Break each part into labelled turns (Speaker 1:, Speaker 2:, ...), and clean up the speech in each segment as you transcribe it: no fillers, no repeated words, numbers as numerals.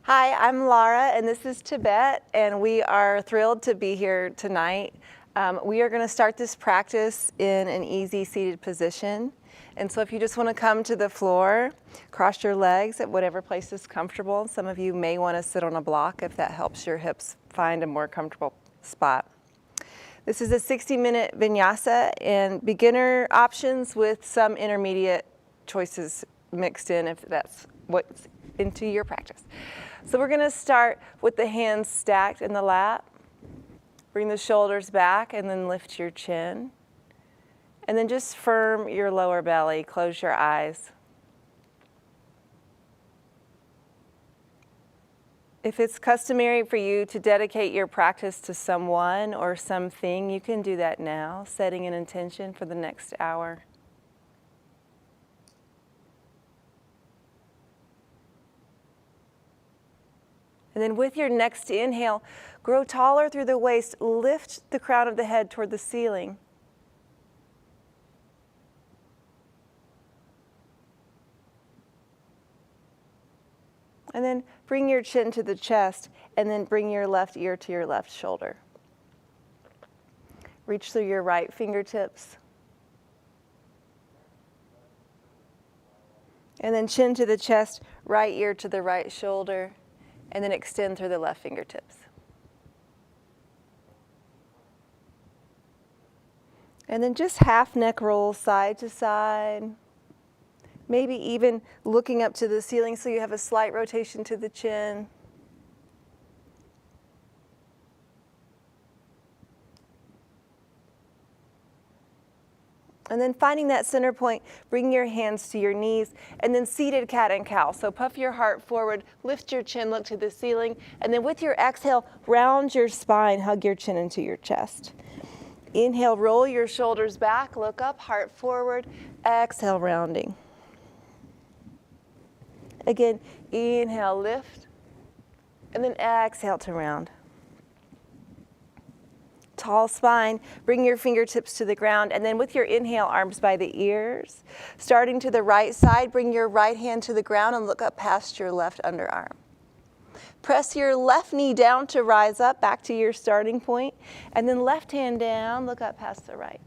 Speaker 1: Hi, I'm Lara, and this is Tibet, and we are thrilled to be here tonight. We are going to start this practice in an easy seated position. And so if you just want to come to the floor, cross your legs at whatever place is comfortable. Some of you may want to sit on a block if that helps your hips find a more comfortable spot. This is a 60-minute vinyasa and beginner options with some intermediate choices mixed in if that's what's into your practice. So we're going to start with the hands stacked in the lap. Bring the shoulders back and then lift your chin. And then just firm your lower belly, close your eyes. If it's customary for you to dedicate your practice to someone or something, you can do that now, setting an intention for the next hour. And then with your next inhale, grow taller through the waist, lift the crown of the head toward the ceiling. And then bring your chin to the chest, and then bring your left ear to your left shoulder. Reach through your right fingertips. And then chin to the chest, right ear to the right shoulder, and then extend through the left fingertips. And then just half neck roll side to side. Maybe even looking up to the ceiling so you have a slight rotation to the chin. And then finding that center point, bring your hands to your knees, and then seated cat and cowl. So puff your heart forward, lift your chin, look to the ceiling, and then with your exhale, round your spine, hug your chin into your chest. Inhale, roll your shoulders back, look up, heart forward, exhale, rounding. Again, inhale, lift, and then exhale to round. Tall spine, bring your fingertips to the ground, and then with your inhale, arms by the ears. Starting to the right side, bring your right hand to the ground and look up past your left underarm. Press your left knee down to rise up, back to your starting point, and then left hand down, look up past the right.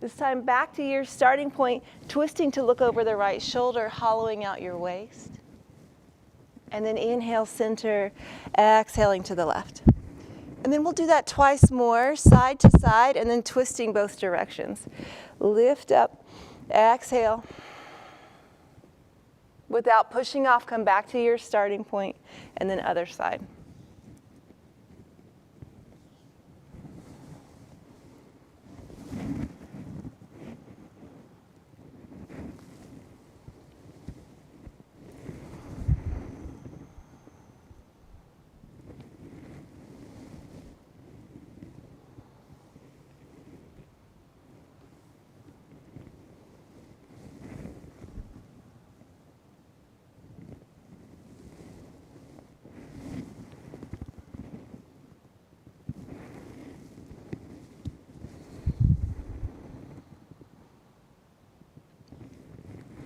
Speaker 1: This time back to your starting point, twisting to look over the right shoulder, hollowing out your waist. And then inhale, center, exhaling to the left. And then we'll do that twice more, side to side, and then twisting both directions. Lift up, exhale. Without pushing off, come back to your starting point, and then other side.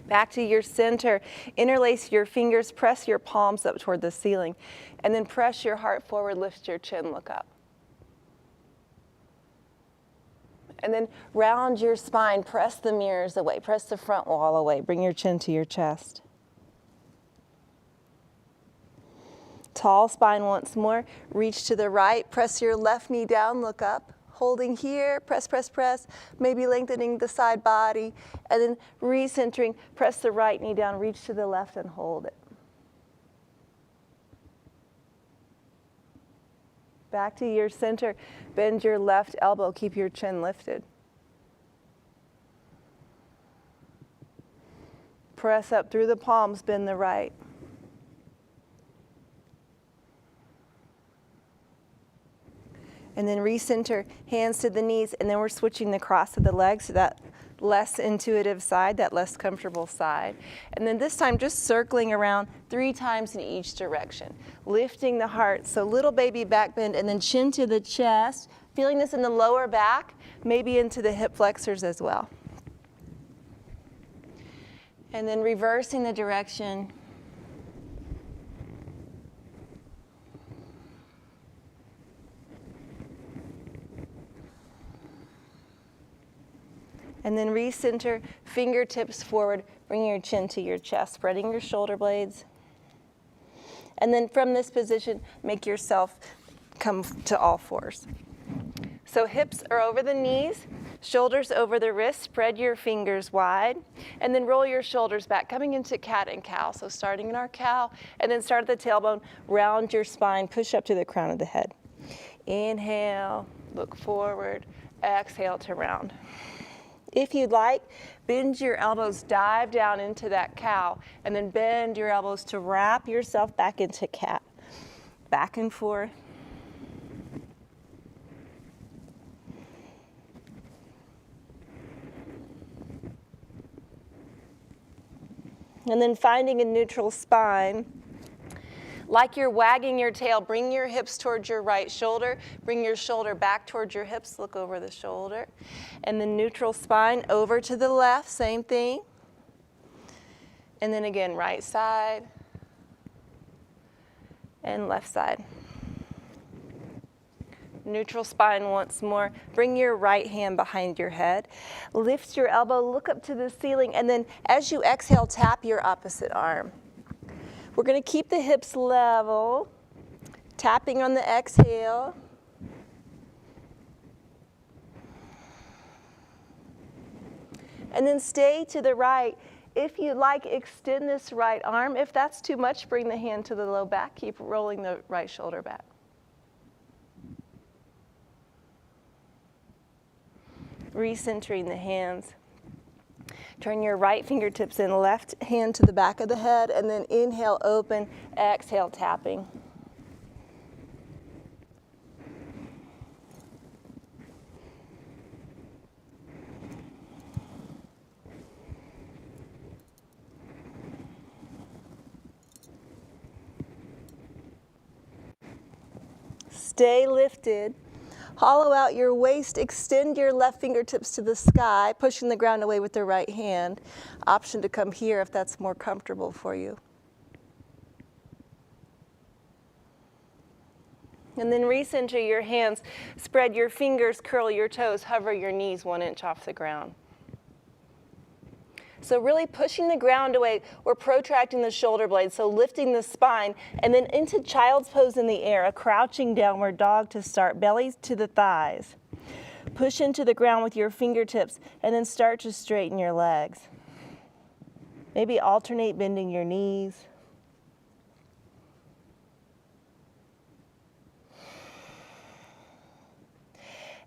Speaker 1: Back to your center, interlace your fingers, press your palms up toward the ceiling, and then press your heart forward, lift your chin, look up. And then round your spine, press the mirrors away, press the front wall away, bring your chin to your chest. Tall spine once more, reach to the right, press your left knee down, look up. Holding here, press, press, press, maybe lengthening the side body, and then recentering, press the right knee down, reach to the left and hold it. Back to your center, bend your left elbow, keep your chin lifted. Press up through the palms, bend the right. And then recenter, hands to the knees, and then we're switching the cross of the legs to that less intuitive side, that less comfortable side. And then this time just circling around 3 times in each direction. Lifting the heart, so little baby back bend, and then chin to the chest, feeling this in the lower back, maybe into the hip flexors as well. And then reversing the direction, And then recenter, fingertips forward, bring your chin to your chest, spreading your shoulder blades. And then from this position, make yourself come to all fours. So hips are over the knees, shoulders over the wrists, spread your fingers wide, and then roll your shoulders back, coming into cat and cow. So starting in our cow, and then start at the tailbone, round your spine, push up to the crown of the head. Inhale, look forward, exhale to round. If you'd like, bend your elbows, dive down into that cow, and then bend your elbows to wrap yourself back into cat. Back and forth. And then finding a neutral spine. Like you're wagging your tail, bring your hips towards your right shoulder, bring your shoulder back towards your hips, look over the shoulder. And then neutral spine over to the left, same thing. And then again, right side and left side. Neutral spine once more. Bring your right hand behind your head. Lift your elbow, look up to the ceiling, and then as you exhale, tap your opposite arm. We're going to keep the hips level, tapping on the exhale. And then stay to the right. If you'd like, extend this right arm. If that's too much, bring the hand to the low back. Keep rolling the right shoulder back. Recentering the hands. Turn your right fingertips in, left hand to the back of the head, and then inhale, open, exhale, tapping. Stay lifted. Hollow out your waist, extend your left fingertips to the sky, pushing the ground away with the right hand. Option to come here if that's more comfortable for you. And then recenter your hands, spread your fingers, curl your toes, hover your knees 1 inch off the ground. So really pushing the ground away, we're protracting the shoulder blades, so lifting the spine, and then into child's pose in the air, a crouching downward dog to start, belly to the thighs. Push into the ground with your fingertips, and then start to straighten your legs. Maybe alternate bending your knees.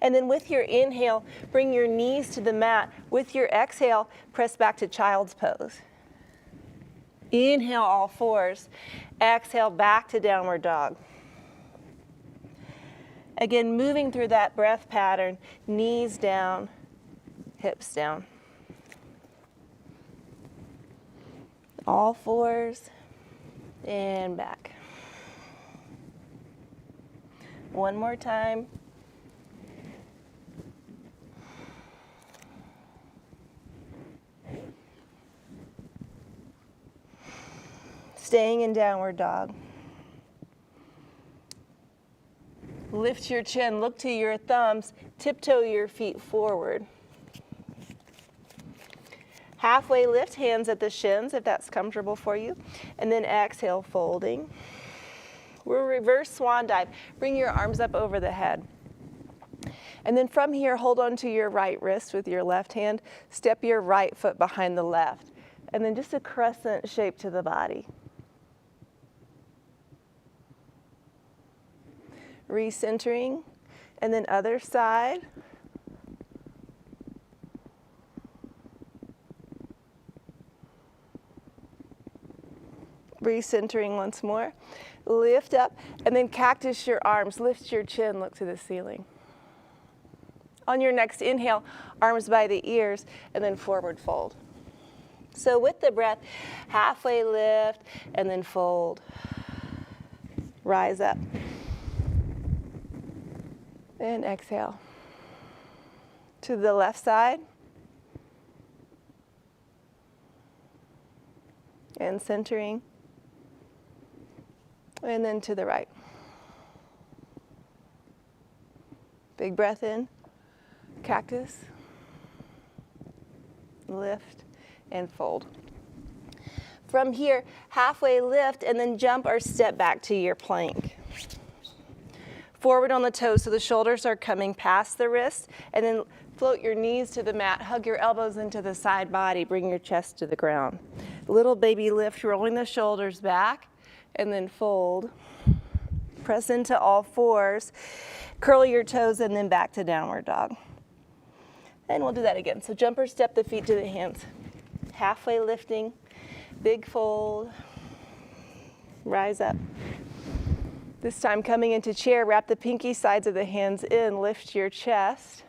Speaker 1: And then with your inhale, bring your knees to the mat. With your exhale, press back to child's pose. Inhale, all fours. Exhale, back to downward dog. Again, moving through that breath pattern, knees down, hips down. All fours, and back. One more time. Staying in downward dog. Lift your chin, look to your thumbs, tiptoe your feet forward. Halfway lift, hands at the shins if that's comfortable for you. And then exhale, folding. We'll reverse swan dive. Bring your arms up over the head. And then from here, hold on to your right wrist with your left hand. Step your right foot behind the left. And then just a crescent shape to the body. Recentering, and then other side. Recentering once more. Lift up, and then cactus your arms. Lift your chin, look to the ceiling. On your next inhale, arms by the ears, and then forward fold. So with the breath, halfway lift, and then fold. Rise up. And exhale. To the left side. And centering. And then to the right. Big breath in. Cactus. lift, and fold. From here, halfway lift and then jump or step back to your plank. Forward on the toes so the shoulders are coming past the wrist, and then float your knees to the mat, hug your elbows into the side body, bring your chest to the ground. Little baby lift, rolling the shoulders back, and then fold. Press into all fours, curl your toes, and then back to downward dog. And we'll do that again. So jump or step the feet to the hands. Halfway lifting, big fold, rise up. This time coming into chair, wrap the pinky sides of the hands in, lift your chest.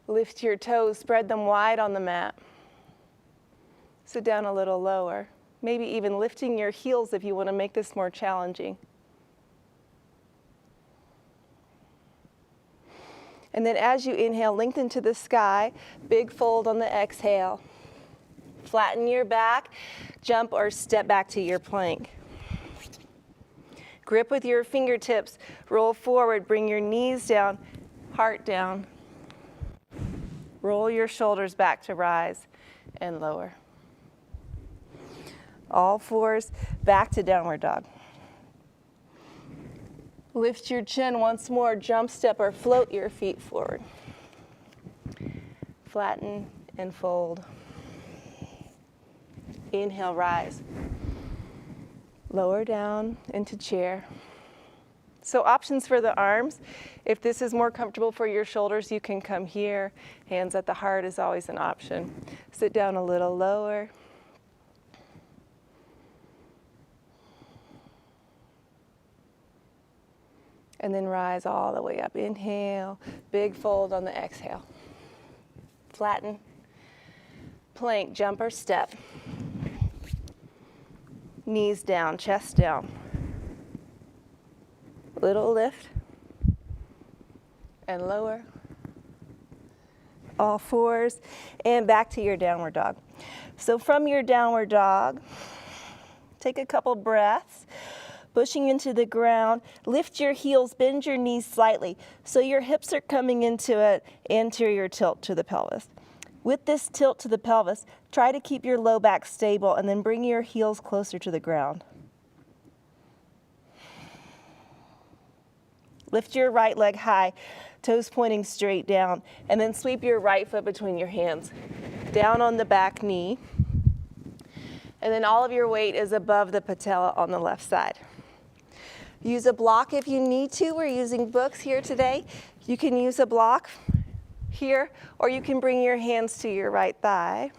Speaker 1: Lift your toes, spread them wide on the mat. Sit down a little lower. Maybe even lifting your heels if you want to make this more challenging. And then as you inhale, lengthen to the sky, big fold on the exhale. Flatten your back, jump or step back to your plank. Grip with your fingertips, roll forward, bring your knees down, heart down. Roll your shoulders back to rise and lower. All fours, back to downward dog. Lift your chin once more, jump, step, or float your feet forward. Flatten and fold. Inhale, rise. Lower down into chair. So options for the arms. If this is more comfortable for your shoulders, you can come here. Hands at the heart is always an option. Sit down a little lower. And then rise all the way up. Inhale, big fold on the exhale. Flatten, plank, jump or step. Knees down, chest down. Little lift and lower. All fours and back to your downward dog. So from your downward dog, take a couple breaths. Pushing into the ground, lift your heels, bend your knees slightly so your hips are coming into an anterior tilt to the pelvis. With this tilt to the pelvis, try to keep your low back stable and then bring your heels closer to the ground. Lift your right leg high, toes pointing straight down, and then sweep your right foot between your hands. Down on the back knee, and then all of your weight is above the patella on the left side. Use a block if you need to. We're using books here today. You can use a block here, or you can bring your hands to your right thigh.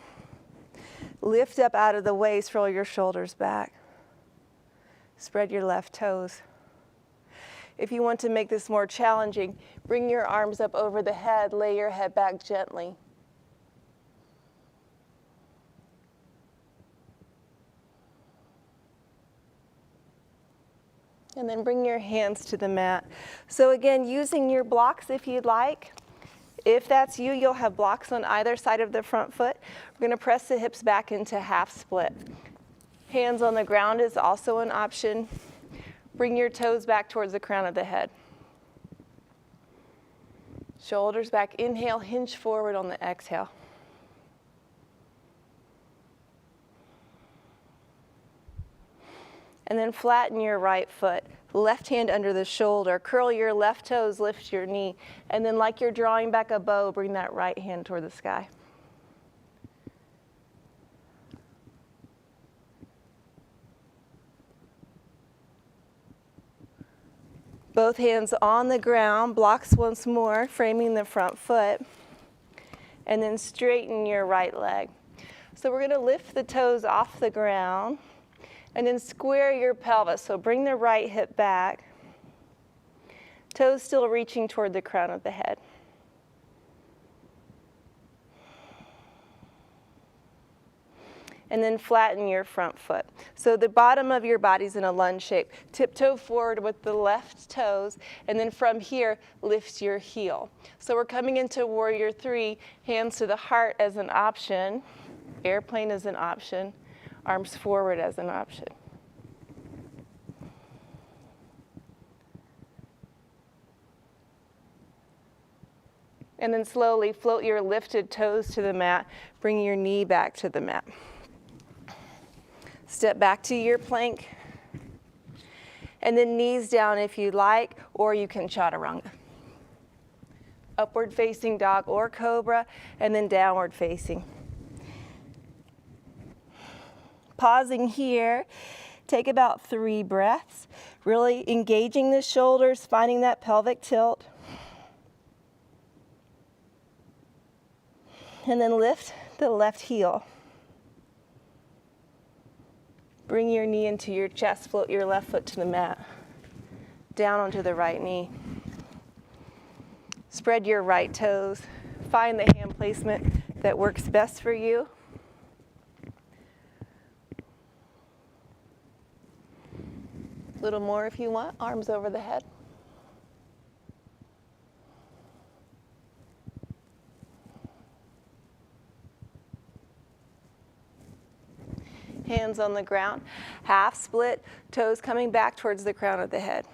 Speaker 1: Lift up out of the waist, roll your shoulders back. Spread your left toes. If you want to make this more challenging, bring your arms up over the head, lay your head back gently. And then bring your hands to the mat. So again, using your blocks if you'd like. If that's you, you'll have blocks on either side of the front foot. We're going to press the hips back into half split. Hands on the ground is also an option. Bring your toes back towards the crown of the head. Shoulders back. Inhale, hinge forward on the exhale. And then flatten your right foot. Left hand under the shoulder. Curl your left toes, lift your knee. And then like you're drawing back a bow, bring that right hand toward the sky. Both hands on the ground, blocks once more, framing the front foot. And then straighten your right leg. So we're going to lift the toes off the ground. And then square your pelvis, so bring the right hip back. Toes still reaching toward the crown of the head. And then flatten your front foot. So the bottom of your body's in a lunge shape. Tiptoe forward with the left toes, and then from here, lift your heel. So we're coming into Warrior 3, hands to the heart as an option, airplane as an option, arms forward as an option. And then slowly float your lifted toes to the mat, bring your knee back to the mat. Step back to your plank, and then knees down if you like, or you can chaturanga. Upward facing dog or cobra, and then downward facing. Pausing here, take about 3 breaths, really engaging the shoulders, finding that pelvic tilt. And then lift the left heel. Bring your knee into your chest, float your left foot to the mat, down onto the right knee. Spread your right toes. Find the hand placement that works best for you. A little more if you want, arms over the head. Hands on the ground, half split, toes coming back towards the crown of the head.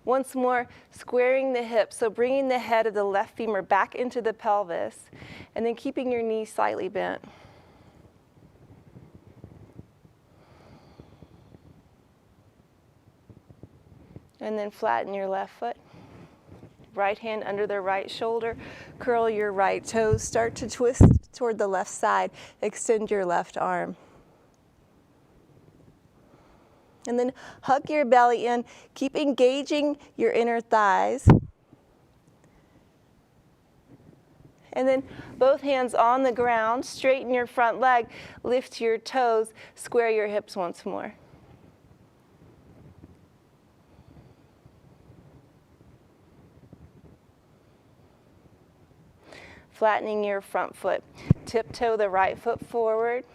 Speaker 1: Once more, squaring the hips, so bringing the head of the left femur back into the pelvis, and then keeping your knee slightly bent. And then flatten your left foot. Right hand under the right shoulder, curl your right toes, start to twist toward the left side, extend your left arm. And then hug your belly in, keep engaging your inner thighs. And then both hands on the ground, straighten your front leg, lift your toes, square your hips once more. Flattening your front foot. Tiptoe the right foot forward.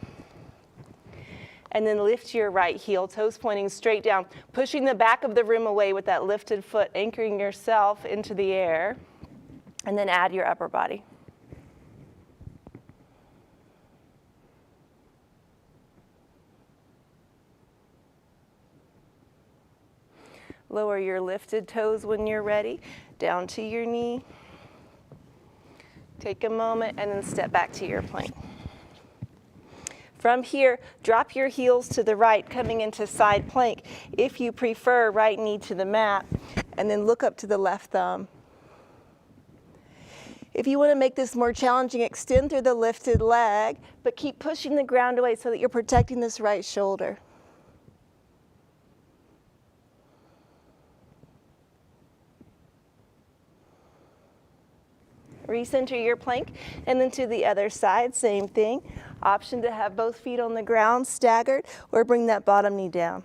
Speaker 1: And then lift your right heel, toes pointing straight down, pushing the back of the rim away with that lifted foot, anchoring yourself into the air. And then add your upper body. Lower your lifted toes when you're ready, down to your knee. Take a moment and then step back to your plank. From here, drop your heels to the right, coming into side plank. If you prefer, right knee to the mat, and then look up to the left thumb. If you want to make this more challenging, extend through the lifted leg, but keep pushing the ground away so that you're protecting this right shoulder. Recenter your plank, and then to the other side, same thing. Option to have both feet on the ground, staggered, or bring that bottom knee down.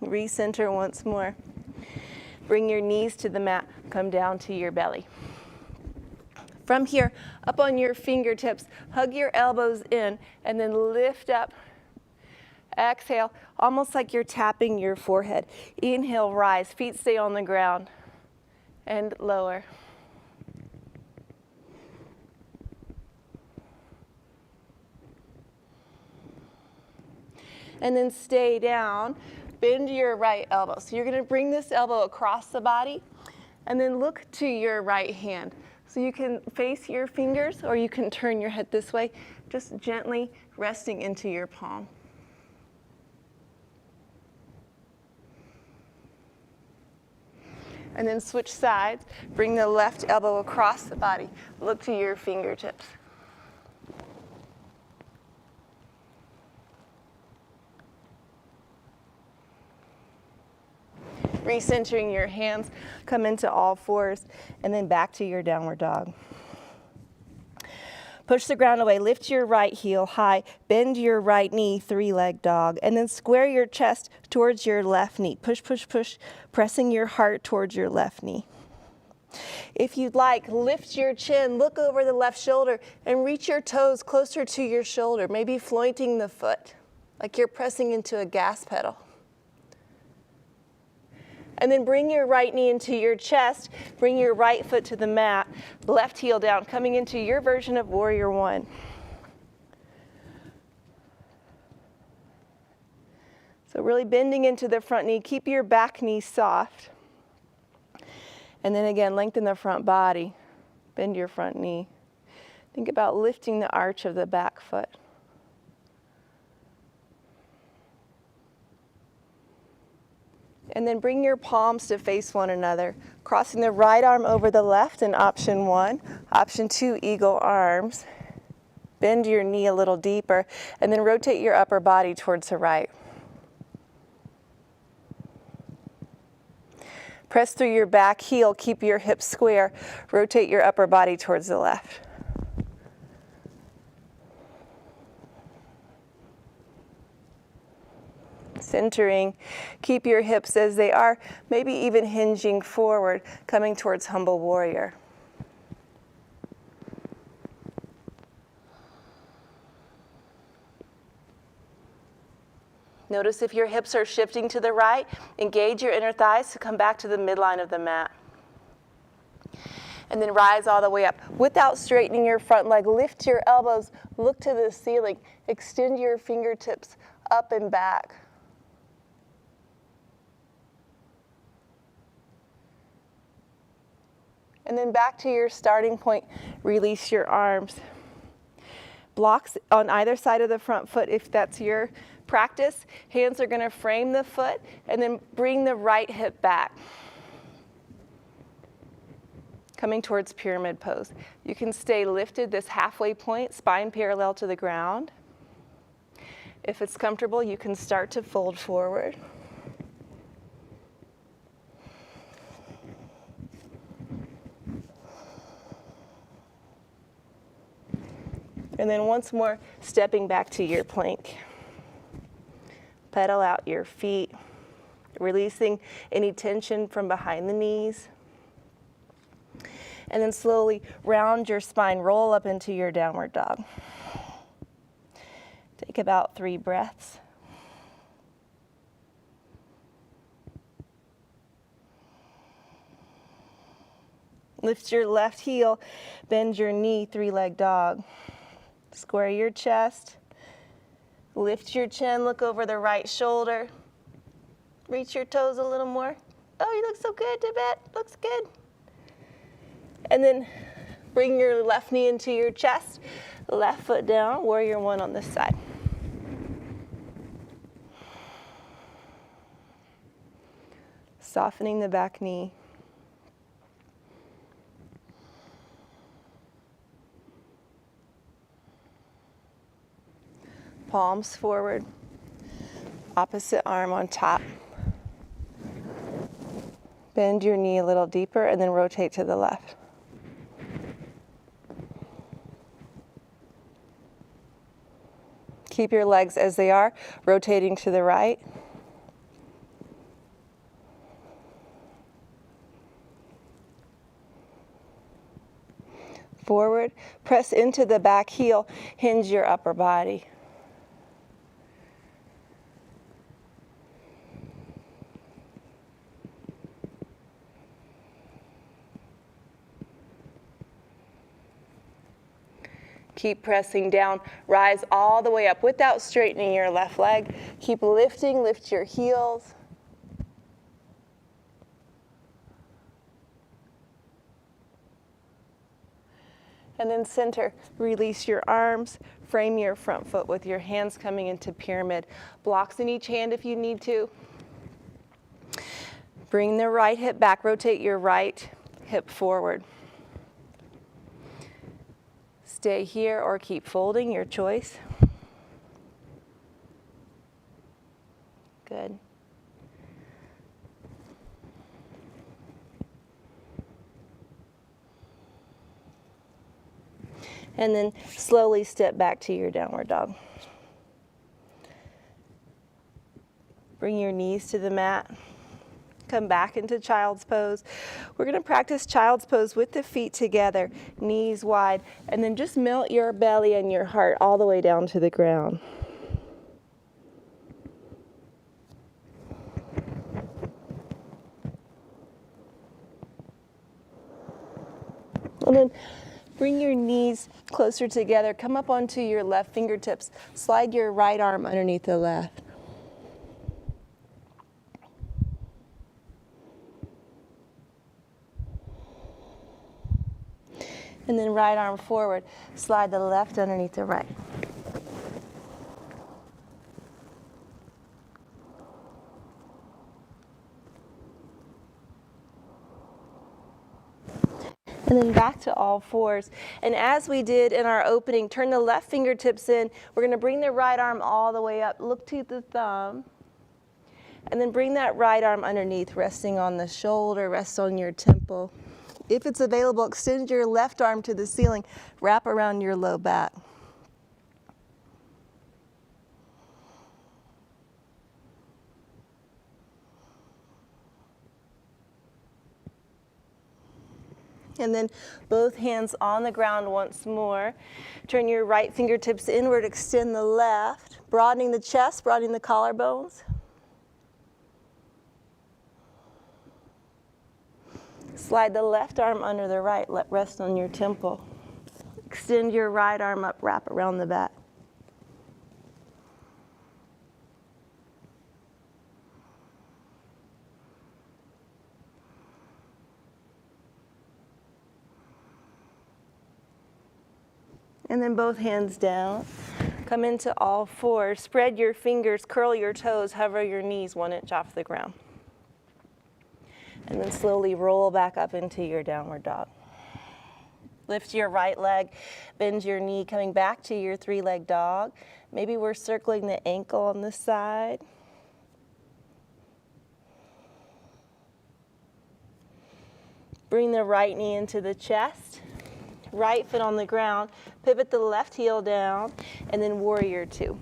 Speaker 1: Recenter once more. Bring your knees to the mat, come down to your belly. From here, up on your fingertips, hug your elbows in, and then lift up. Exhale, almost like you're tapping your forehead. Inhale, rise, feet stay on the ground, and lower. And then stay down, bend your right elbow. So you're gonna bring this elbow across the body, and then look to your right hand. So you can face your fingers, or you can turn your head this way, just gently resting into your palm. And then switch sides, bring the left elbow across the body, look to your fingertips. Recentering your hands, come into all fours, and then back to your downward dog. Push the ground away, lift your right heel high, bend your right knee, 3-leg dog, and then square your chest towards your left knee. Push, push, push, pressing your heart towards your left knee. If you'd like, lift your chin, look over the left shoulder, and reach your toes closer to your shoulder, maybe flointing the foot, like you're pressing into a gas pedal. And then bring your right knee into your chest, bring your right foot to the mat, left heel down, coming into your version of Warrior One. So really bending into the front knee, keep your back knee soft. And then again, lengthen the front body, bend your front knee. Think about lifting the arch of the back foot. And then bring your palms to face one another, crossing the right arm over the left in option one. Option two, eagle arms. Bend your knee a little deeper, and then rotate your upper body towards the right. Press through your back heel, keep your hips square, rotate your upper body towards the left. Centering, keep your hips as they are, maybe even hinging forward, coming towards humble warrior. Notice if your hips are shifting to the right, engage your inner thighs to come back to the midline of the mat. And then rise all the way up. Without straightening your front leg, lift your elbows, look to the ceiling, extend your fingertips up and back. And then back to your starting point, release your arms. Blocks on either side of the front foot if that's your practice. Hands are going to frame the foot and then bring the right hip back. Coming towards pyramid pose. You can stay lifted this halfway point, spine parallel to the ground. If it's comfortable, you can start to fold forward. And then once more, stepping back to your plank. Pedal out your feet, releasing any tension from behind the knees. And then slowly round your spine, roll up into your downward dog. Take about 3 breaths. Lift your left heel, bend your knee, 3-leg dog. Square your chest, lift your chin, look over the right shoulder. Reach your toes a little more. Oh, you look so good, Tibet, looks good. And then bring your left knee into your chest, left foot down, Warrior One on this side. Softening the back knee. Palms forward, opposite arm on top. Bend your knee a little deeper and then rotate to the left. Keep your legs as they are, rotating to the right. Forward, press into the back heel, hinge your upper body. Keep pressing down, rise all the way up without straightening your left leg. Keep lifting, lift your heels. And then center, release your arms, frame your front foot with your hands coming into pyramid. Blocks in each hand if you need to. Bring the right hip back, rotate your right hip forward. Stay here or keep folding, your choice. Good. And then slowly step back to your downward dog. Bring your knees to the mat. Come back into child's pose. We're going to practice child's pose with the feet together, knees wide, and then just melt your belly and your heart all the way down to the ground. And then bring your knees closer together. Come up onto your left fingertips. Slide your right arm underneath the left. And then right arm forward. Slide the left underneath the right. And then back to all fours. And as we did in our opening, turn the left fingertips in. We're going to bring the right arm all the way up. Look to the thumb. And then bring that right arm underneath, resting on the shoulder, rest on your temple. If it's available, extend your left arm to the ceiling. Wrap around your low back. And then both hands on the ground once more. Turn your right fingertips inward, extend the left, broadening the chest, broadening the collarbones. Slide the left arm under the right, let rest on your temple. Extend your right arm up, wrap around the back. And then both hands down. Come into all fours. Spread your fingers, curl your toes, hover your knees 1 inch off the ground. And then slowly roll back up into your downward dog. Lift your right leg, bend your knee, coming back to your 3-leg dog. Maybe we're circling the ankle on this side. Bring the right knee into the chest. Right foot on the ground, pivot the left heel down, and then warrior 2.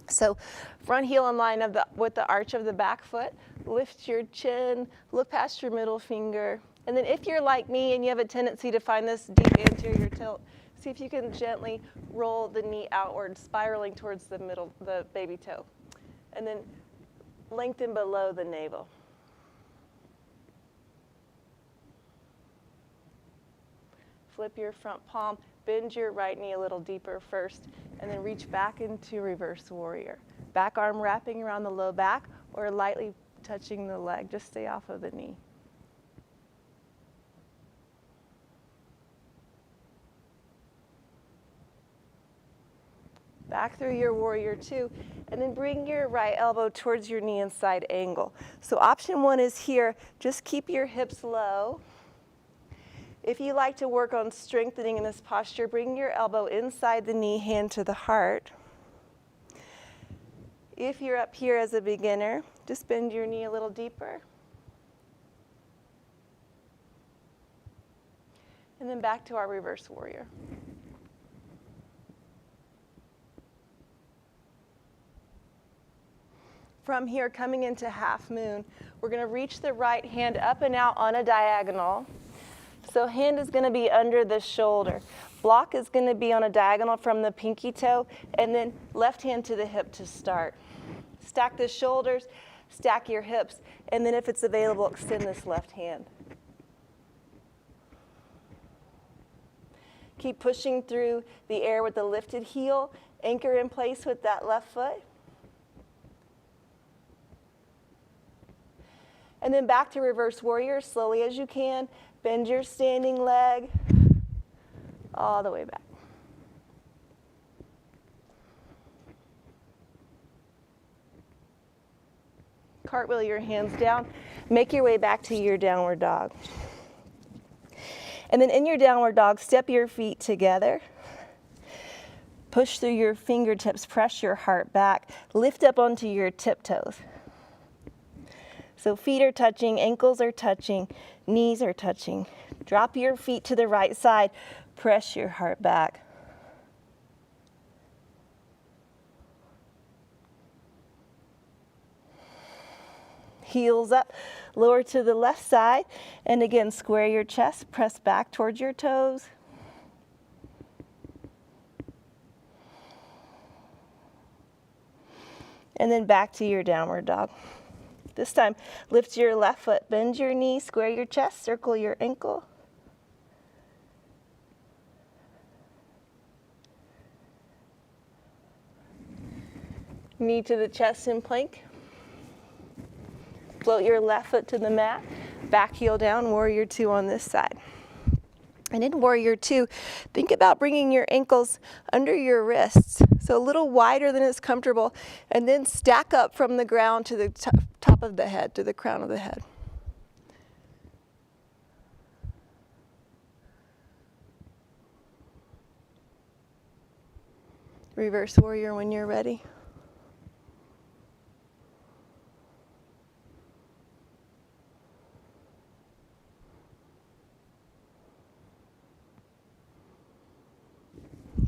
Speaker 1: So front heel in line with the arch of the back foot, lift your chin, look past your middle finger, and then if you're like me and you have a tendency to find this deep anterior tilt, see if you can gently roll the knee outward, spiraling towards the baby toe, and then lengthen below the navel. Flip your front palm, bend your right knee a little deeper first, and then reach back into reverse warrior. Back arm wrapping around the low back or lightly touching the leg. Just stay off of the knee. Back through your warrior 2, and then bring your right elbow towards your knee inside angle. So option 1 is here. Just keep your hips low. If you like to work on strengthening in this posture, bring your elbow inside the knee, hand to the heart. If you're up here as a beginner, just bend your knee a little deeper. And then back to our reverse warrior. From here, coming into half moon, we're going to reach the right hand up and out on a diagonal. So hand is going to be under the shoulder. Block is going to be on a diagonal from the pinky toe, and then left hand to the hip to start. Stack the shoulders, stack your hips, and then if it's available, extend this left hand. Keep pushing through the air with the lifted heel. Anchor in place with that left foot. And then back to reverse warrior, slowly as you can. Bend your standing leg all the way back. Cartwheel your hands down. Make your way back to your downward dog. And then in your downward dog, step your feet together. Push through your fingertips, press your heart back. Lift up onto your tiptoes. So feet are touching, ankles are touching, knees are touching. Drop your feet to the right side, press your heart back. Heels up, lower to the left side, and again, square your chest, press back towards your toes. And then back to your downward dog. This time, lift your left foot, bend your knee, square your chest, circle your ankle. Knee to the chest in plank. Float your left foot to the mat. Back heel down, warrior two on this side. And in warrior two, think about bringing your ankles under your wrists, so a little wider than is comfortable, and then stack up from the ground to the top of the head, to the crown of the head. Reverse warrior when you're ready.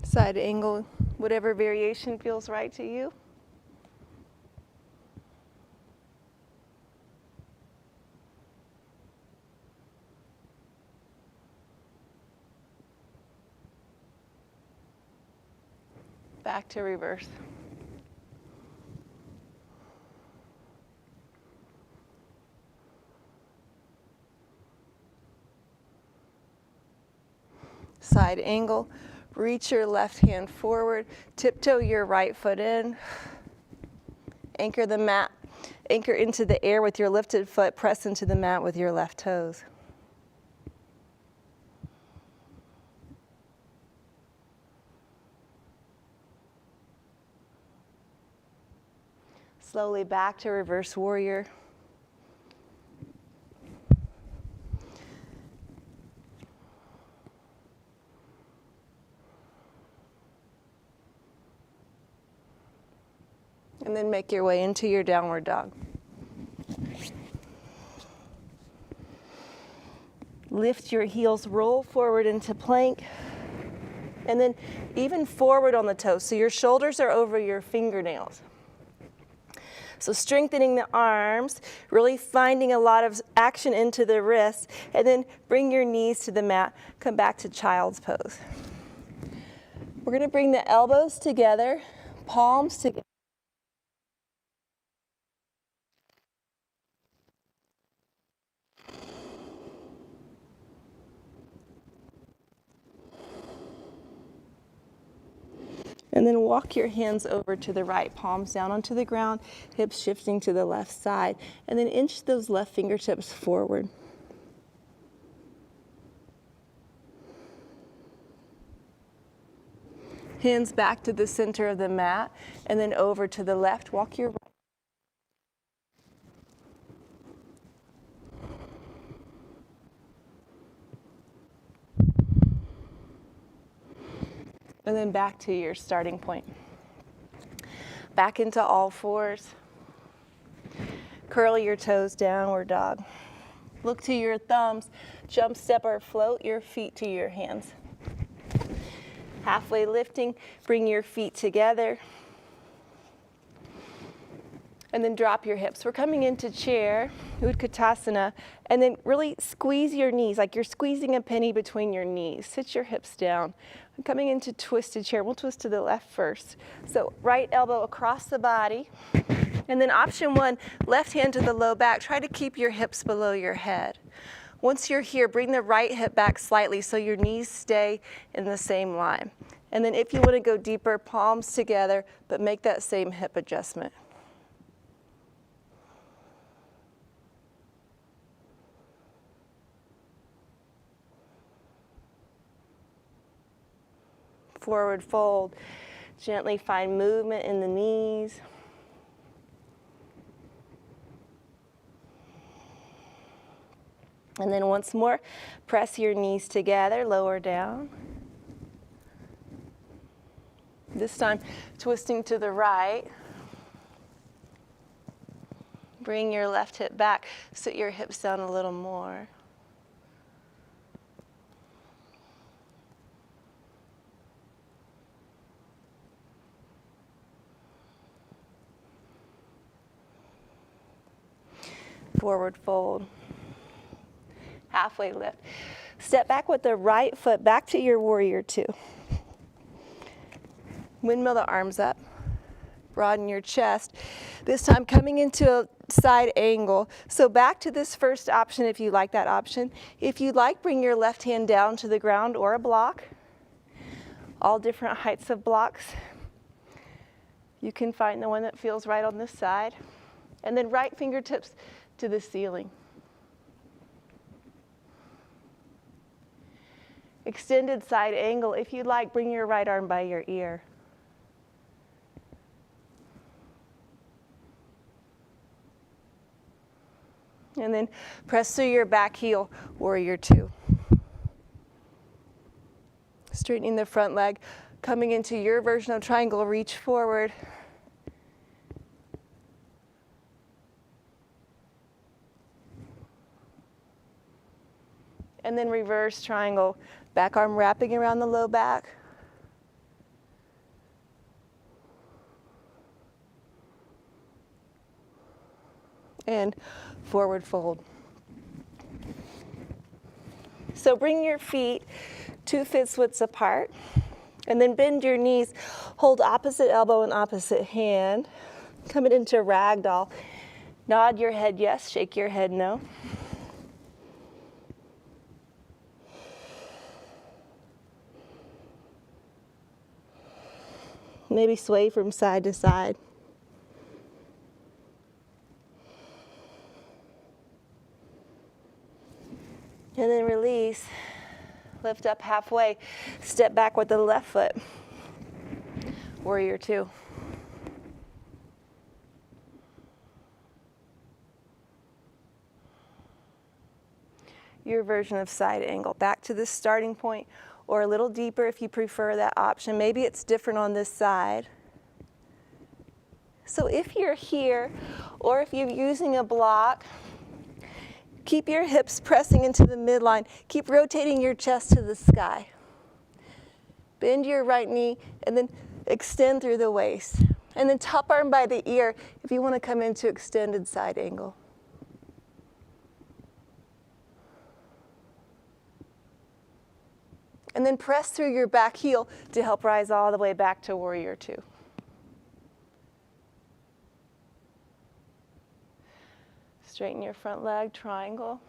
Speaker 1: Side angle, whatever variation feels right to you. Back to reverse. Side angle. Reach your left hand forward, tiptoe your right foot in, anchor the mat, anchor into the air with your lifted foot, press into the mat with your left toes. Slowly back to reverse warrior. And then make your way into your downward dog. Lift your heels, roll forward into plank, and then even forward on the toes. So your shoulders are over your fingernails. So strengthening the arms, really finding a lot of action into the wrists, and then bring your knees to the mat, come back to child's pose. We're gonna bring the elbows together, palms together. And then walk your hands over to the right, palms down onto the ground, hips shifting to the left side, and then inch those left fingertips forward. Hands back to the center of the mat, and then over to the left, walk your right. And then back to your starting point. Back into all fours. Curl your toes, downward dog. Look to your thumbs, jump, step, or float your feet to your hands. Halfway lifting, bring your feet together. And then drop your hips. We're coming into chair, Utkatasana, and then really squeeze your knees, like you're squeezing a penny between your knees. Sit your hips down. I'm coming into twisted chair. We'll twist to the left first. So right elbow across the body. And then option one, left hand to the low back. Try to keep your hips below your head. Once you're here, bring the right hip back slightly so your knees stay in the same line. And then if you want to go deeper, palms together, but make that same hip adjustment. Forward fold. Gently find movement in the knees. And then once more, press your knees together, lower down. This time, twisting to the right. Bring your left hip back, sit your hips down a little more. Forward fold. Halfway lift. Step back with the right foot back to your warrior two. Windmill the arms up. Broaden your chest. This time coming into a side angle. So back to this first option if you like that option. If you like, bring your left hand down to the ground or a block. All different heights of blocks. You can find the one that feels right on this side. And then right fingertips to the ceiling. Extended side angle. If you'd like, bring your right arm by your ear. And then press through your back heel, warrior two. Straightening the front leg, coming into your version of triangle, reach forward. And then reverse triangle, back arm wrapping around the low back. And forward fold. So bring your feet 2 fifths widths apart, and then bend your knees. Hold opposite elbow and opposite hand. Coming into ragdoll. Nod your head yes, shake your head no. Maybe sway from side to side. And then release. Lift up halfway. Step back with the left foot. Warrior two. Your version of side angle. Back to the starting point, or a little deeper if you prefer that option. Maybe it's different on this side. So if you're here, or if you're using a block, keep your hips pressing into the midline. Keep rotating your chest to the sky. Bend your right knee and then extend through the waist. And then top arm by the ear if you want to come into extended side angle. And then press through your back heel to help rise all the way back to warrior two. Straighten your front leg, triangle.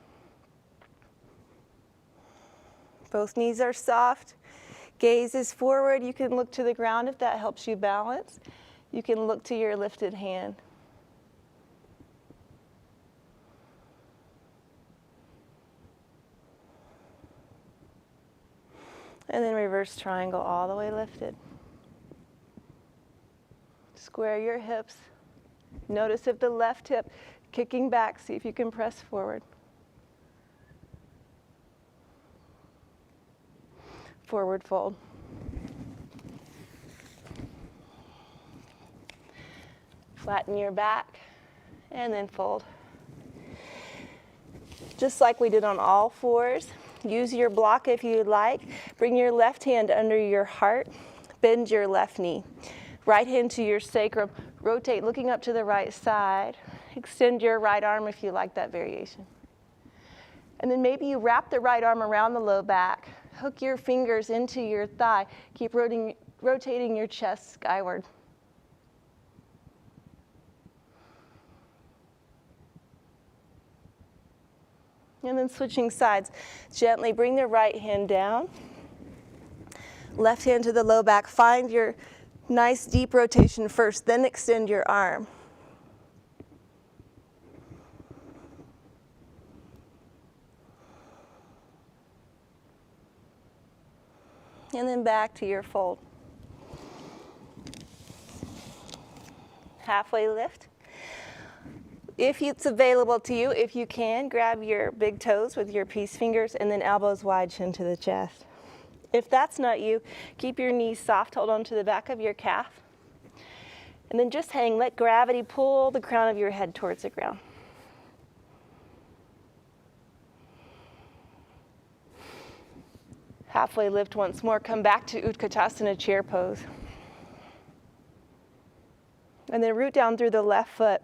Speaker 1: Both knees are soft. Gaze is forward. You can look to the ground if that helps you balance. You can look to your lifted hand. And then reverse triangle all the way lifted. Square your hips. Notice if the left hip kicking back, see if you can press forward. Forward fold. Flatten your back and then fold. Just like we did on all fours, use your block if you'd like. Bring your left hand under your heart. Bend your left knee. Right hand to your sacrum. Rotate looking up to the right side. Extend your right arm if you like that variation. And then maybe you wrap the right arm around the low back. Hook your fingers into your thigh. Keep rotating your chest skyward. And then switching sides. Gently bring the right hand down. Left hand to the low back. Find your nice deep rotation first, then extend your arm. And then back to your fold. Halfway lift. If it's available to you, if you can, grab your big toes with your peace fingers and then elbows wide, chin to the chest. If that's not you, keep your knees soft, hold on to the back of your calf. And then just hang, let gravity pull the crown of your head towards the ground. Halfway lift once more, come back to Utkatasana chair pose. And then root down through the left foot.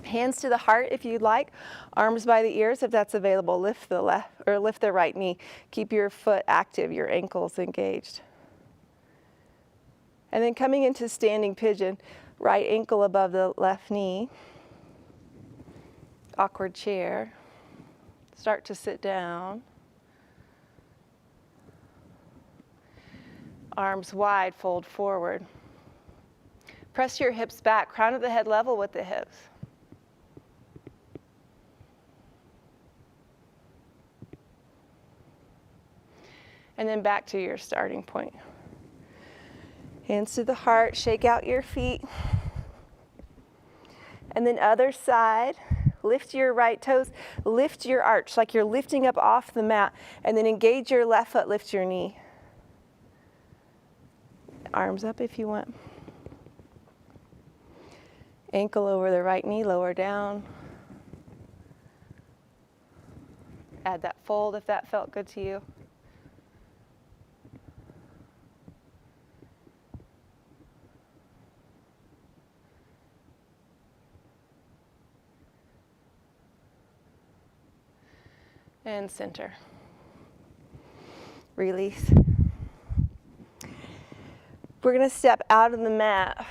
Speaker 1: Hands to the heart if you'd like, arms by the ears if that's available. Lift the left or lift the right knee. Keep your foot active, your ankles engaged. And then coming into standing pigeon, right ankle above the left knee. Awkward chair. Start to sit down. Arms wide, fold forward. Press your hips back, crown of the head level with the hips. And then back to your starting point. Hands to the heart, shake out your feet. And then other side, lift your right toes, lift your arch like you're lifting up off the mat, and then engage your left foot, lift your knee. Arms up if you want. Ankle over the right knee, lower down. Add that fold if that felt good to you. And center. Release. We're going to step out of the mat,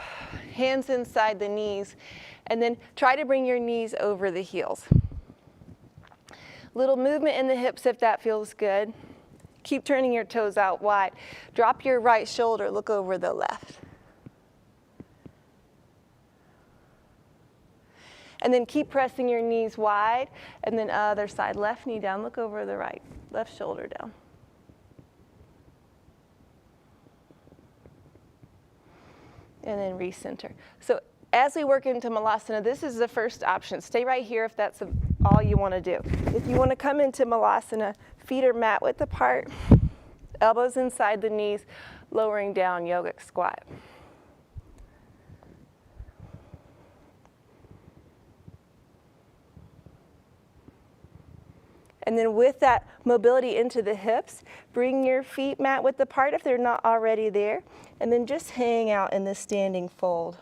Speaker 1: hands inside the knees, and then try to bring your knees over the heels. Little movement in the hips if that feels good. Keep turning your toes out wide. Drop your right shoulder, look over the left. And then keep pressing your knees wide, and then other side, left knee down, look over the right, left shoulder down. And then recenter. So as we work into Malasana, this is the first option. Stay right here if that's all you want to do. If you want to come into Malasana, feet are mat width apart, elbows inside the knees, lowering down, yogic squat. And then with that mobility into the hips, bring your feet mat width apart if they're not already there, and then just hang out in this standing fold.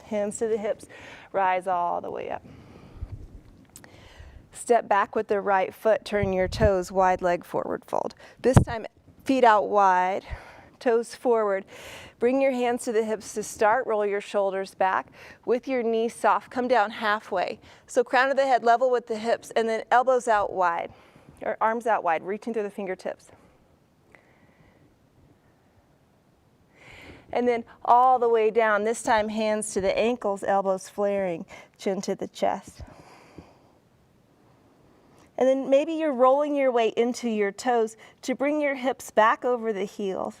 Speaker 1: Hands to the hips, rise all the way up. Step back with the right foot, turn your toes, wide leg forward fold. This time, feet out wide, toes forward. Bring your hands to the hips to start, roll your shoulders back. With your knees soft, come down halfway. So crown of the head level with the hips, and then elbows out wide, or arms out wide, reaching through the fingertips. And then all the way down, this time hands to the ankles, elbows flaring, chin to the chest. And then maybe you're rolling your way into your toes to bring your hips back over the heels.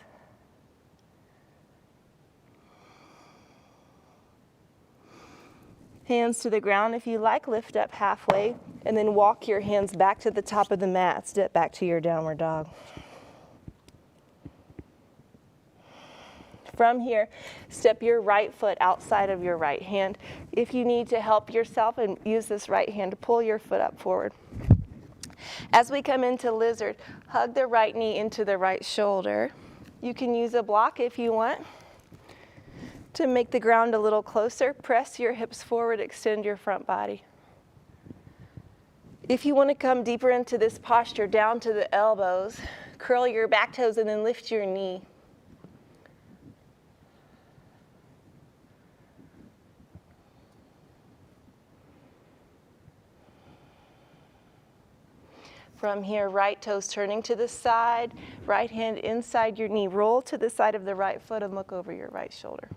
Speaker 1: Hands to the ground if you like, lift up halfway, and then walk your hands back to the top of the mat, step back to your downward dog. From here, step your right foot outside of your right hand. If you need to help yourself and use this right hand to pull your foot up forward. As we come into lizard, hug the right knee into the right shoulder. You can use a block if you want. To make the ground a little closer, press your hips forward, extend your front body. If you want to come deeper into this posture, down to the elbows, curl your back toes and then lift your knee. From here, right toes turning to the side, right hand inside your knee. Roll to the side of the right foot and look over your right shoulder.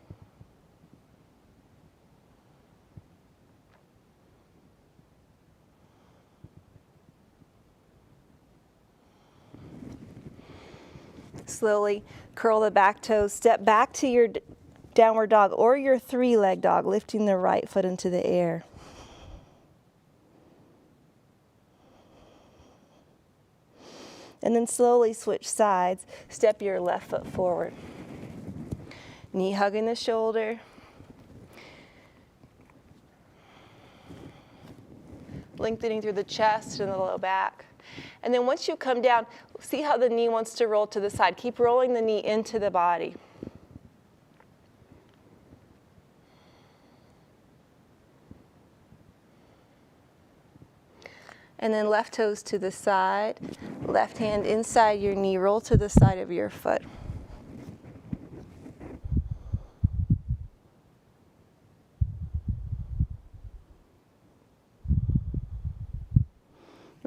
Speaker 1: Slowly curl the back toes, step back to your downward dog or your three-leg dog, lifting the right foot into the air. And then slowly switch sides, step your left foot forward. Knee hugging the shoulder. Lengthening through the chest and the low back. And then once you come down, see how the knee wants to roll to the side. Keep rolling the knee into the body. And then left toes to the side, left hand inside your knee, roll to the side of your foot.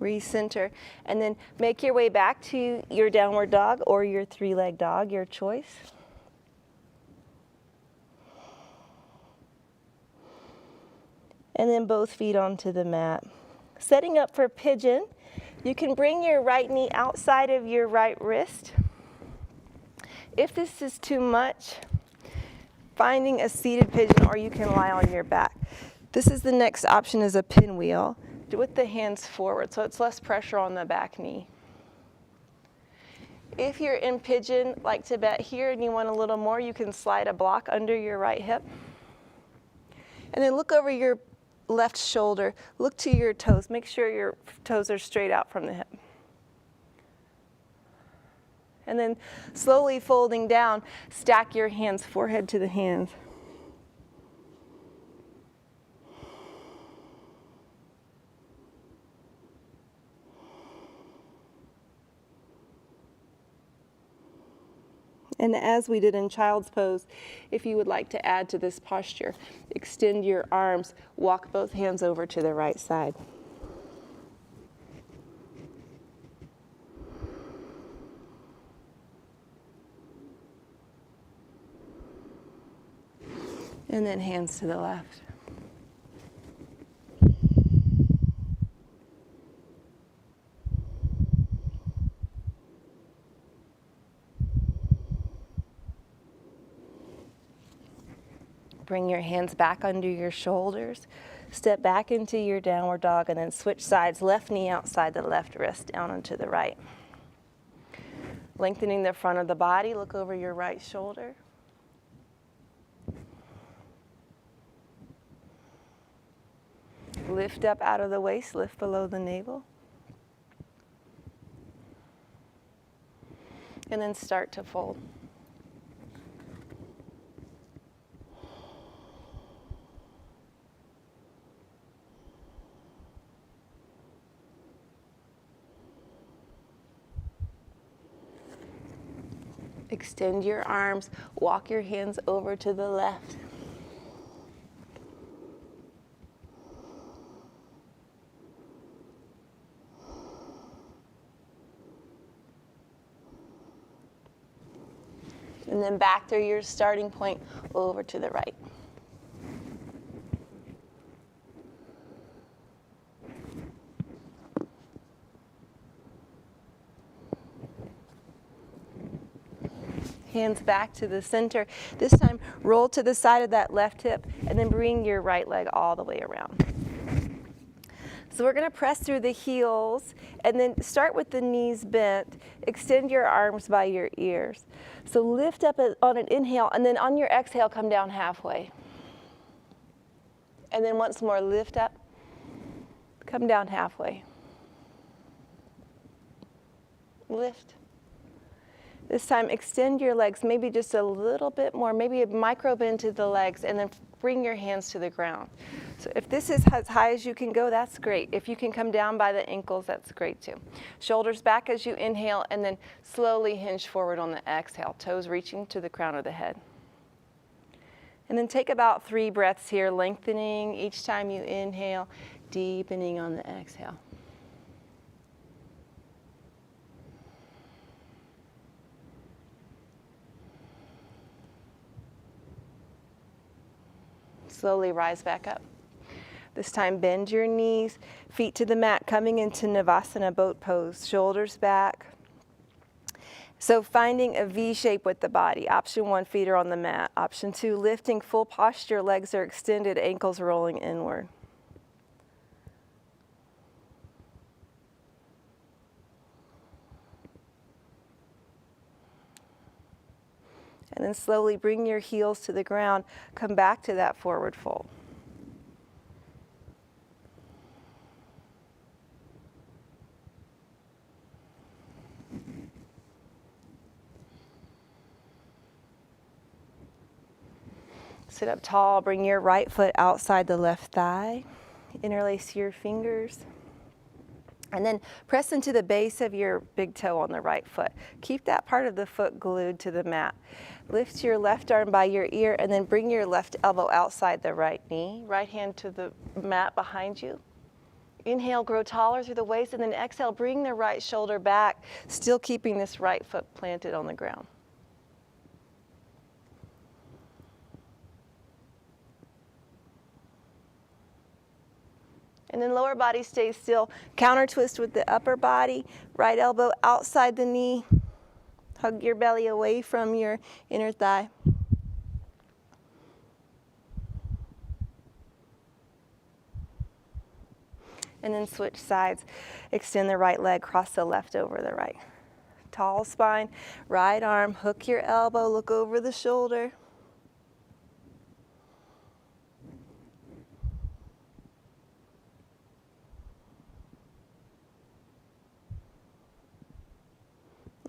Speaker 1: Recenter, and then make your way back to your downward dog or your three-leg dog, your choice. And then both feet onto the mat. Setting up for pigeon, you can bring your right knee outside of your right wrist. If this is too much, finding a seated pigeon, or you can lie on your back. This is the next option, is a pinwheel with the hands forward, so it's less pressure on the back knee. If you're in pigeon like Tibet here and you want a little more, you can slide a block under your right hip. And then look over your left shoulder, look to your toes, make sure your toes are straight out from the hip. And then slowly folding down, stack your hands forehead to the hands. And as we did in child's pose, if you would like to add to this posture, extend your arms, walk both hands over to the right side. And then hands to the left. Bring your hands back under your shoulders. Step back into your downward dog and then switch sides. Left knee outside the left wrist, down into the right. Lengthening the front of the body, look over your right shoulder. Lift up out of the waist, lift below the navel. And then start to fold. Extend your arms, walk your hands over to the left. And then back through your starting point over to the right. Hands back to the center. This time, roll to the side of that left hip and then bring your right leg all the way around. So we're going to press through the heels and then start with the knees bent. Extend your arms by your ears. So lift up on an inhale, and then on your exhale, come down halfway. And then once more, lift up, come down halfway. Lift. This time, extend your legs, maybe just a little bit more, maybe a micro bend to the legs, and then bring your hands to the ground. So if this is as high as you can go, that's great. If you can come down by the ankles, that's great too. Shoulders back as you inhale, and then slowly hinge forward on the exhale, toes reaching to the crown of the head. And then take about 3 breaths here, lengthening each time you inhale, deepening on the exhale. Slowly rise back up. This time bend your knees, feet to the mat, coming into Navasana boat pose, shoulders back. So finding a V shape with the body. Option 1, feet are on the mat. Option 2, lifting full posture, legs are extended, ankles rolling inward. And then slowly bring your heels to the ground. Come back to that forward fold. Sit up tall. Bring your right foot outside the left thigh. Interlace your fingers. And then press into the base of your big toe on the right foot. Keep that part of the foot glued to the mat. Lift your left arm by your ear and then bring your left elbow outside the right knee. Right hand to the mat behind you. Inhale, grow taller through the waist, and then exhale, bring the right shoulder back, still keeping this right foot planted on the ground. And then lower body stays still. Counter twist with the upper body, right elbow outside the knee. Hug your belly away from your inner thigh. And then switch sides. Extend the right leg, cross the left over the right. Tall spine, right arm, hook your elbow, look over the shoulder.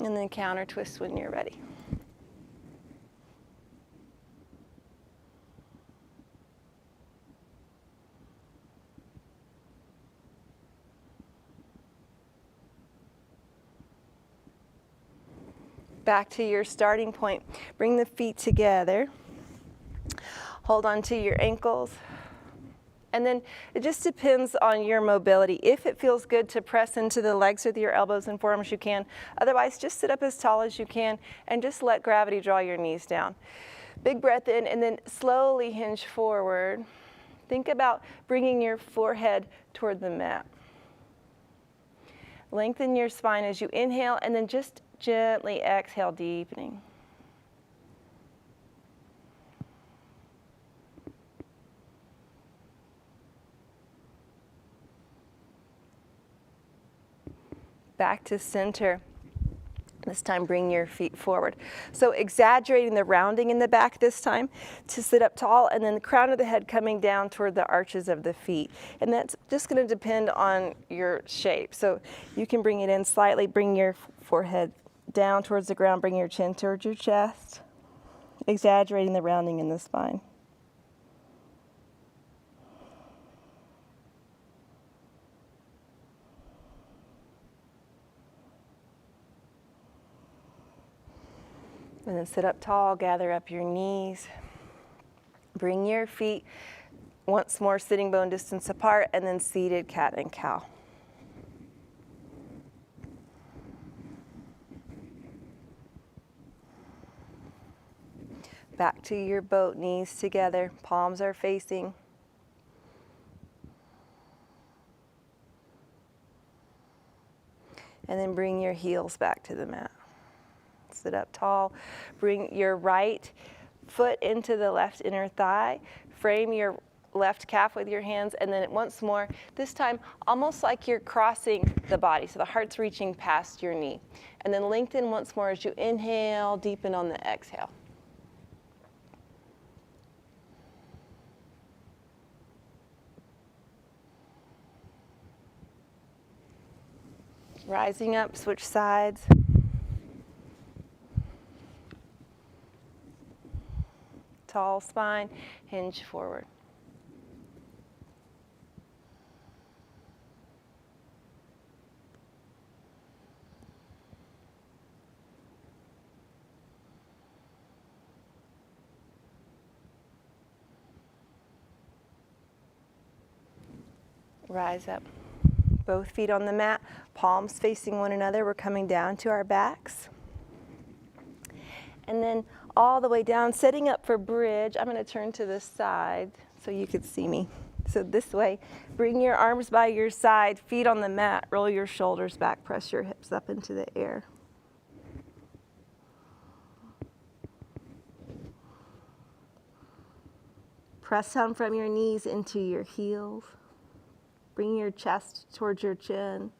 Speaker 1: And then counter twist when you're ready. Back to your starting point. Bring the feet together. Hold on to your ankles. And then it just depends on your mobility. If it feels good to press into the legs with your elbows and forearms, you can. Otherwise, just sit up as tall as you can and just let gravity draw your knees down. Big breath in and then slowly hinge forward. Think about bringing your forehead toward the mat. Lengthen your spine as you inhale and then just gently exhale, deepening. Back to center. This time bring your feet forward. So exaggerating the rounding in the back this time to sit up tall, and then the crown of the head coming down toward the arches of the feet. And that's just going to depend on your shape. So you can bring it in slightly, bring your forehead down towards the ground, bring your chin towards your chest, exaggerating the rounding in the spine. And then sit up tall, gather up your knees. Bring your feet once more sitting bone distance apart, and then seated cat and cow. Back to your boat, knees together, palms are facing. And then bring your heels back to the mat. Sit up tall. Bring your right foot into the left inner thigh. Frame your left calf with your hands, and then once more, this time almost like you're crossing the body, so the heart's reaching past your knee. And then lengthen once more as you inhale, deepen on the exhale. Rising up, switch sides. Tall spine, hinge forward. Rise up. Both feet on the mat, palms facing one another. We're coming down to our backs. And then all the way down, setting up for bridge. I'm going to turn to this side so you could see me. So this way, bring your arms by your side, feet on the mat, roll your shoulders back, press your hips up into the air. Press down from your knees into your heels. Bring your chest towards your chin.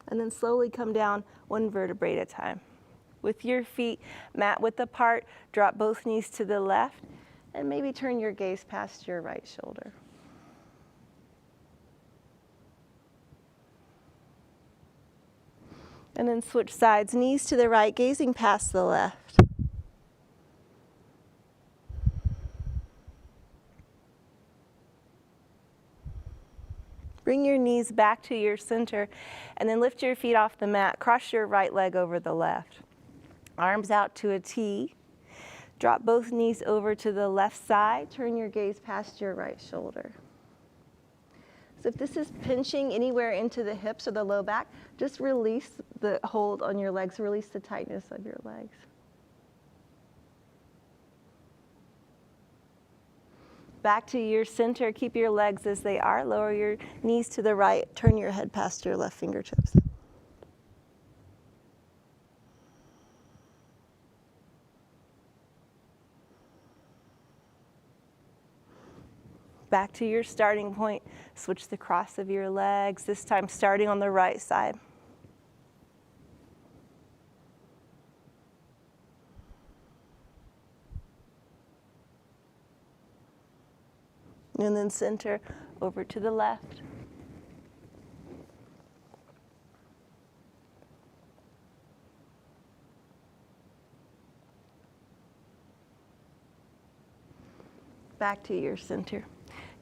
Speaker 1: And then slowly come down one vertebrae at a time. With your feet mat width apart, drop both knees to the left, and maybe turn your gaze past your right shoulder. And then switch sides, knees to the right, gazing past the left. Bring your knees back to your center, and then lift your feet off the mat. Cross your right leg over the left. Arms out to a T. Drop both knees over to the left side. Turn your gaze past your right shoulder. So if this is pinching anywhere into the hips or the low back, just release the hold on your legs, release the tightness of your legs. Back to your center, keep your legs as they are, lower your knees to the right, turn your head past your left fingertips. Back to your starting point, switch the cross of your legs, this time starting on the right side. And then center over to the left. Back to your center.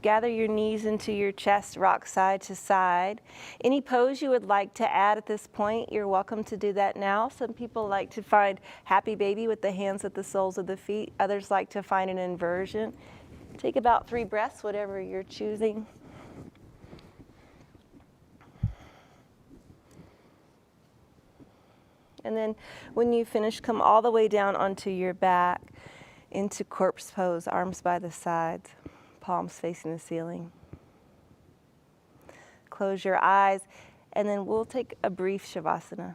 Speaker 1: Gather your knees into your chest, rock side to side. Any pose you would like to add at this point, you're welcome to do that now. Some people like to find happy baby with the hands at the soles of the feet. Others like to find an inversion. Take about 3 breaths, whatever you're choosing. And then when you finish, come all the way down onto your back into corpse pose, arms by the sides, palms facing the ceiling. Close your eyes, and then we'll take a brief Shavasana.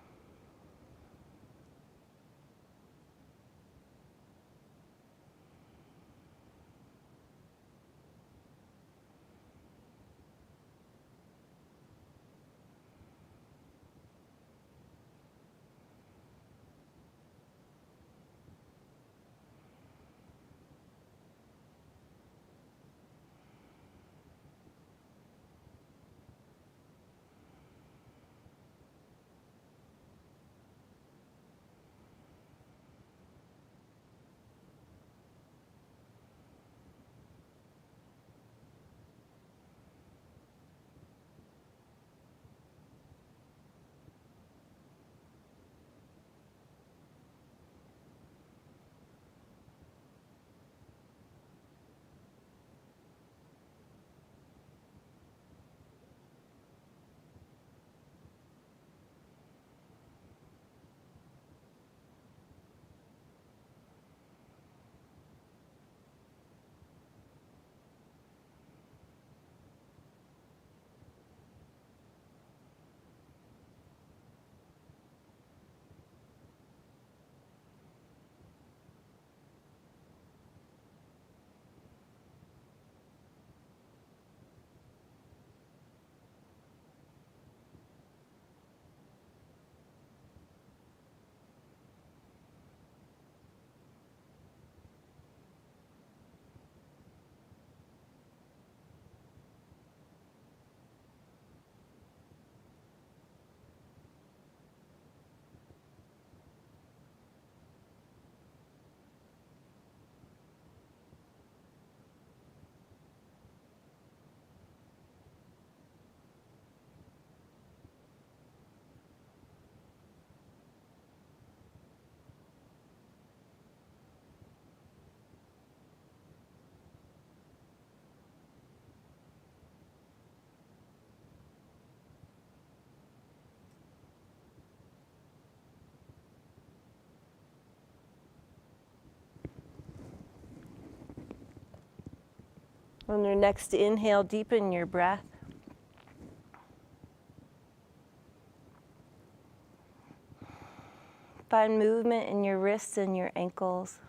Speaker 1: On your next inhale, deepen your breath. Find movement in your wrists and your ankles.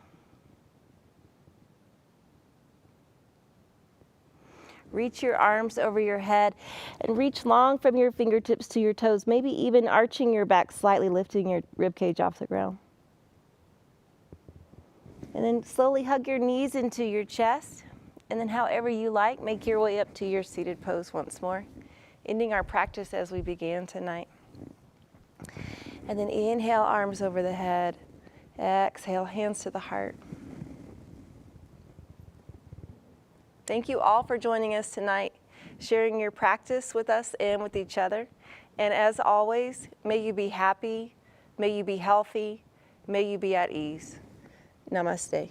Speaker 1: Reach your arms over your head and reach long from your fingertips to your toes, maybe even arching your back slightly, lifting your ribcage off the ground. And then slowly hug your knees into your chest. And then however you like, make your way up to your seated pose once more, ending our practice as we began tonight. And then inhale, arms over the head. Exhale, hands to the heart. Thank you all for joining us tonight, sharing your practice with us and with each other. And as always, may you be happy, may you be healthy, may you be at ease. Namaste.